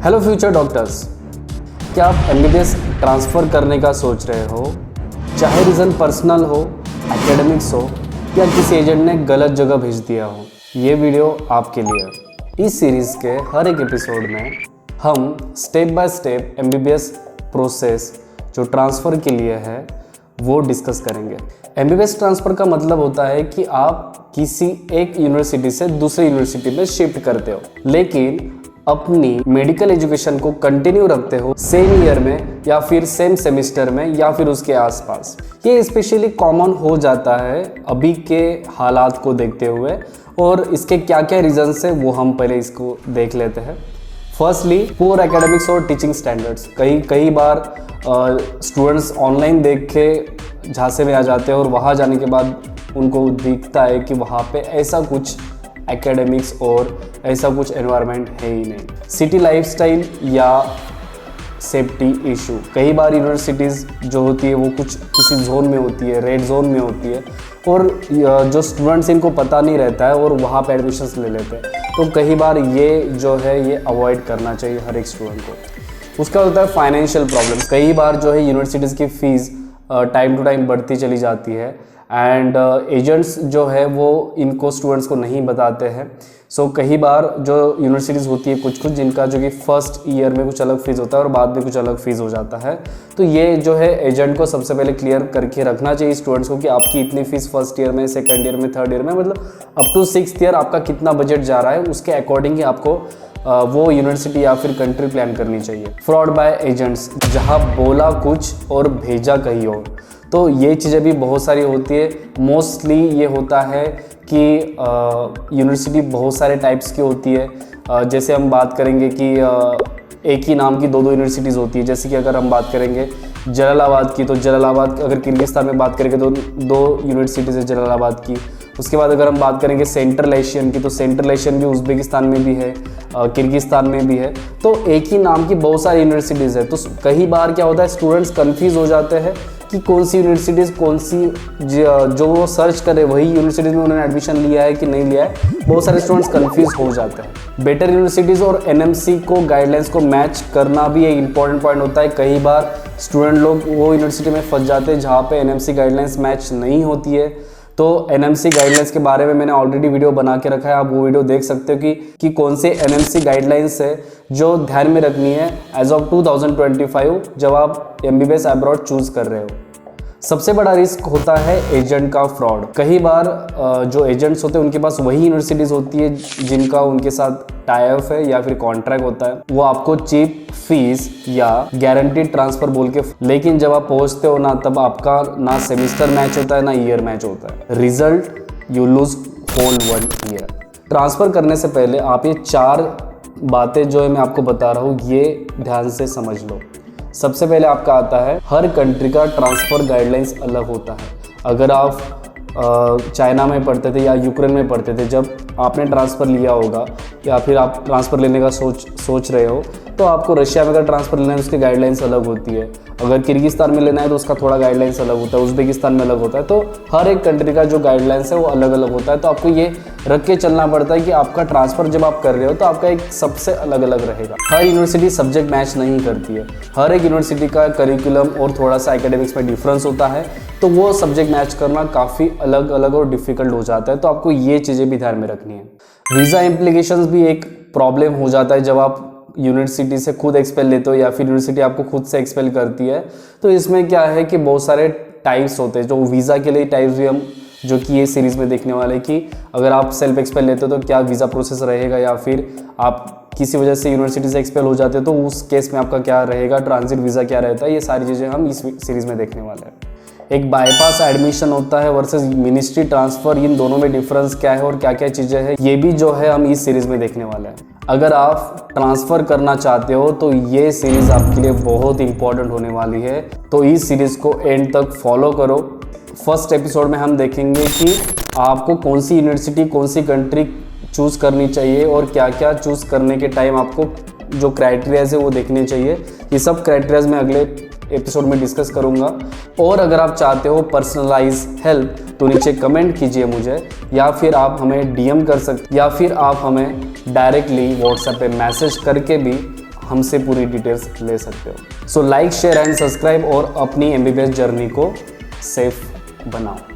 Hello future doctors, क्या आप MBBS transfer करने का सोच रहे हो? चाहे रीज़न पर्सनल हो, एकेडमिक्स हो या किसी एजेंट ने गलत जगह भेज दिया हो, ये वीडियो आपके लिए है। इस सीरीज़ के हर एक एपिसोड में हम step by step MBBS process जो ट्रांसफ़र के लिए है वो डिस्कस करेंगे। एमबीबीएस ट्रांसफ़र का मतलब होता है कि आप किसी एक यूनिवर्सिटी से दूसरी यूनिवर्सिटी में शिफ्ट करते हो, लेकिन अपनी मेडिकल एजुकेशन को कंटिन्यू रखते हो सेम ईयर में या फिर सेम सेमेस्टर में या फिर उसके आसपास। ये स्पेशली कॉमन हो जाता है अभी के हालात को देखते हुए, और इसके क्या क्या रीजंस है वो हम पहले इसको देख लेते हैं। फर्स्टली, पुअर एकेडमिक्स और टीचिंग स्टैंडर्ड्स। कई बार स्टूडेंट्स ऑनलाइन देख के झांसे में आ जाते हैं और वहाँ जाने के बाद उनको दिखता है कि वहाँ पे ऐसा कुछ एकेडमिक्स और ऐसा कुछ एनवायरनमेंट है ही नहीं। सिटी लाइफस्टाइल या सेफ्टी इशू। कई बार यूनिवर्सिटीज़ जो होती है वो कुछ किसी जोन में होती है, रेड जोन में होती है, और जो स्टूडेंट्स इनको पता नहीं रहता है और वहाँ पे एडमिशन्स ले लेते हैं। तो कई बार ये जो है ये अवॉइड करना चाहिए हर एक स्टूडेंट को। उसका होता है फाइनेंशियल प्रॉब्लम। कई बार जो है यूनिवर्सिटीज़ की फ़ीस टाइम टू टाइम बढ़ती चली जाती है एंड एजेंट्स जो है वो इनको स्टूडेंट्स को नहीं बताते हैं। सो कई बार जो यूनिवर्सिटीज़ होती है कुछ जिनका जो कि फर्स्ट ईयर में कुछ अलग फीस होता है और बाद में कुछ अलग फीस हो जाता है। तो ये जो है एजेंट को सबसे पहले क्लियर करके रखना चाहिए स्टूडेंट्स को कि आपकी इतनी फीस फर्स्ट ईयर में, सेकंड ईयर में, थर्ड ईयर में, मतलब अप टू 6th ईयर आपका कितना बजट जा रहा है, उसके अकॉर्डिंग ही आपको वो यूनिवर्सिटी या फिर कंट्री प्लान करनी चाहिए। फ्रॉड बाय एजेंट्स, जहाँ बोला कुछ और भेजा कहीं और, तो ये चीज़ें भी बहुत सारी होती है। मोस्टली ये होता है कि यूनिवर्सिटी बहुत सारे टाइप्स की होती है। जैसे हम बात करेंगे कि एक ही नाम की दो यूनिवर्सिटीज़ होती है। जैसे कि अगर हम बात करेंगे जलालाबाद की, तो जलालाबाद, अगर किर्गिस्तान में बात करेंगे तो दो यूनिवर्सिटीज़ है जलालाबाद की। उसके बाद अगर हम बात करेंगे सेंट्रल एशियन की, तो सेंट्रल एशियन भी उज़्बेकिस्तान में भी है, किर्गिस्तान में भी है। तो एक ही नाम की बहुत सारी यूनिवर्सिटीज़ है। तो कई बार क्या होता है, स्टूडेंट्स कंफ्यूज हो जाते हैं कि कौन सी यूनिवर्सिटीज़, कौन सी जो वो सर्च करे वही यूनिवर्सिटीज़ में उन्होंने एडमिशन लिया है कि नहीं लिया है। बहुत सारे स्टूडेंट्स कंफ्यूज हो जाते हैं। बेटर यूनिवर्सिटीज़ और एनएमसी को गाइडलाइंस को मैच करना भी एक इंपॉर्टेंट पॉइंट होता है। कई बार स्टूडेंट लोग वो यूनिवर्सिटी में फंस जाते हैं जहाँ पे एनएमसी गाइडलाइंस मैच नहीं होती है। तो एनएमसी गाइडलाइंस के बारे में मैंने ऑलरेडी वीडियो बना के रखा है, आप वो वीडियो देख सकते हो कि कौन से एनएमसी गाइडलाइंस है जो ध्यान में रखनी है एज ऑफ 2025 जब आप एमबीबीएस अब्रॉड चूज कर रहे हो। सबसे बड़ा रिस्क होता है एजेंट का फ्रॉड। कई बार जो एजेंट्स होते हैं उनके पास वही यूनिवर्सिटीज़ होती है जिनका उनके साथ टाई अप है या फिर कॉन्ट्रैक्ट होता है। वो आपको चीप फीस या गारंटीड ट्रांसफ़र बोल के, लेकिन जब आप पहुंचते हो ना, तब आपका ना सेमिस्टर मैच होता है ना ईयर मैच होता है। Result, you lose whole 1 year. Transfer करने से पहले आप ये 4 बातें जो है मैं आपको बता रहा हूँ ये ध्यान से समझ लो। सबसे पहले आपका आता है, हर कंट्री का ट्रांसफ़र गाइडलाइंस अलग होता है। अगर आप चाइना में पढ़ते थे या यूक्रेन में पढ़ते थे, जब आपने ट्रांसफ़र लिया होगा या फिर आप ट्रांसफ़र लेने का सोच रहे हो, तो आपको रशिया में अगर ट्रांसफ़र लेना है उसकी गाइडलाइंस अलग होती है। अगर किर्गिस्तान में लेना है तो उसका थोड़ा गाइडलाइंस अलग होता है, उज़्बेकिस्तान में अलग होता है। तो हर एक कंट्री का जो गाइडलाइंस है वो अलग अलग होता है। तो आपको ये रख के चलना पड़ता है कि आपका ट्रांसफ़र जब आप कर रहे हो तो आपका एक सबसे अलग अलग रहेगा। हर यूनिवर्सिटी सब्जेक्ट मैच नहीं करती है। हर एक यूनिवर्सिटी का करिकुलम और थोड़ा सा एकेडमिक्स में डिफरेंस होता है, तो वो सब्जेक्ट मैच करना काफ़ी अलग अलग और डिफ़िकल्ट हो जाता है। तो आपको ये चीज़ें भी ध्यान में रखनी है। वीज़ा इम्प्लीकेशंस भी एक प्रॉब्लम हो जाता है जब आप यूनिवर्सिटी से खुद एक्सपेल लेते हो या फिर यूनिवर्सिटी आपको खुद से एक्सपेल करती है। तो इसमें क्या है कि बहुत सारे टाइप्स होते हैं, जो वीज़ा के लिए टाइप्स भी हम जो कि ये सीरीज़ में देखने वाले कि अगर आप सेल्फ एक्सपेल लेते हो तो क्या वीज़ा प्रोसेस रहेगा, या फिर आप किसी वजह से यूनिवर्सिटी से एक्सपेल हो जाते हो तो उस केस में आपका क्या रहेगा, ट्रांजिट वीज़ा क्या रहता है। ये सारी चीज़ें हम इस सीरीज़ में देखने वाले हैं। एक बाईपास एडमिशन होता है वर्सेस मिनिस्ट्री ट्रांसफ़र, इन दोनों में डिफरेंस क्या है और क्या क्या चीज़ें हैं, ये भी जो है हम इस सीरीज़ में देखने वाले हैं। अगर आप ट्रांसफ़र करना चाहते हो तो ये सीरीज़ आपके लिए बहुत इंपॉर्टेंट होने वाली है, तो इस सीरीज़ को एंड तक फॉलो करो। फर्स्ट एपिसोड में हम देखेंगे कि आपको कौन सी यूनिवर्सिटी, कौन सी कंट्री चूज़ करनी चाहिए और क्या क्या चूज़ करने के टाइम आपको जो क्राइटेरियाज है वो देखने चाहिए। ये सब क्राइटेरियाज मैं अगले एपिसोड में डिस्कस करूंगा। और अगर आप चाहते हो पर्सनलाइज हेल्प तो नीचे कमेंट कीजिए मुझे, या फिर आप हमें डीएम कर सकते, या फिर आप हमें डायरेक्टली व्हाट्सएप पे मैसेज करके भी हमसे पूरी डिटेल्स ले सकते हो। So like share and subscribe और अपनी MBBS जर्नी को सेफ बनाओ।